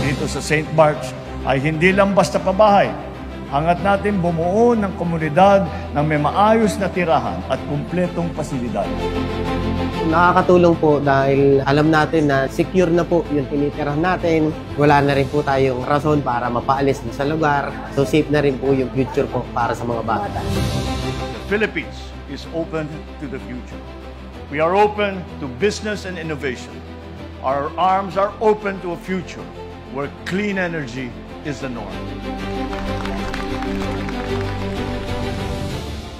Dito sa St. Bart's ay hindi lang basta pabahay. Hangat natin bumuo ng komunidad ng may maayos na tirahan at kumpletong pasilidad. Nakakatulong po dahil alam natin na secure na po yung tinitirahan natin. Wala na rin po tayong rason para mapaalis sa lugar. So safe na rin po yung future po para sa mga bata. The Philippines is open to the future. We are open to business and innovation. Our arms are open to a future where clean energy is the norm.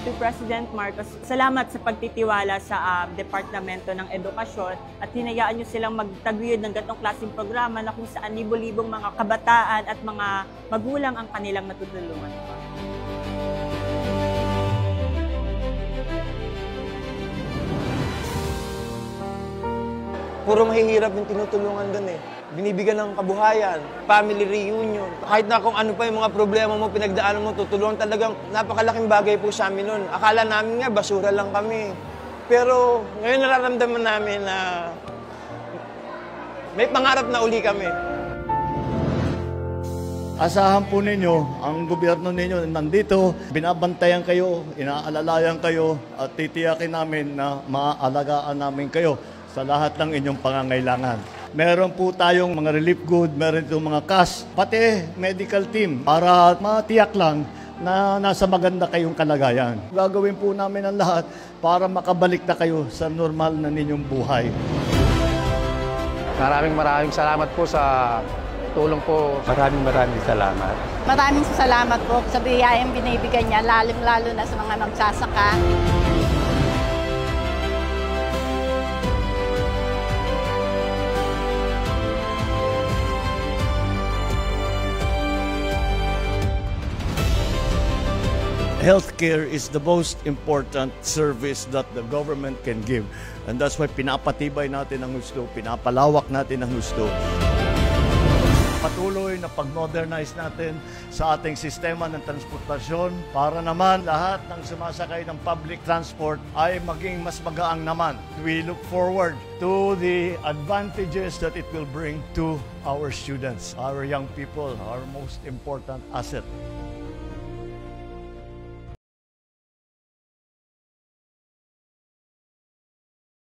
To President Marcos, salamat sa pagtitiwala sa Departamento ng Edukasyon at hinayaan nyo silang magtaguyod ng ganitong klaseng programa na kung saan libo-libong mga kabataan at mga magulang ang kanilang natutulungan. Puro mahihirap yung tinutulungan doon eh. Binibigyan ng kabuhayan, family reunion. Kahit na kung ano pa yung mga problema mo, pinagdaanan mo, tutulungan talagang napakalaking bagay po sa amin noon. Akala namin nga, basura lang kami. Pero ngayon nararamdaman namin na may pangarap na uli kami. Asahan po ninyo, ang gobyerno ninyo nandito, binabantayan kayo, inaalalayan kayo, at titiyakin namin na maaalagaan namin kayo sa lahat ng inyong pangangailangan. Meron po tayong mga relief good, meron itong mga cash, pati medical team para matiyak lang na nasa maganda kayong kalagayan. Gagawin po namin ang lahat para makabalik na kayo sa normal na ninyong buhay. Maraming salamat po sa tulong po. Maraming salamat. Maraming salamat po sa biyayang binibigay niya, lalo na sa mga magsasaka. Healthcare is the most important service that the government can give. And that's why pinapatibay natin ang gusto, pinapalawak natin ang gusto. Patuloy na pag-modernize natin sa ating sistema ng transportasyon para naman lahat ng sumasakay ng public transport ay maging mas magaang naman. We look forward to the advantages that it will bring to our students, our young people, our most important asset.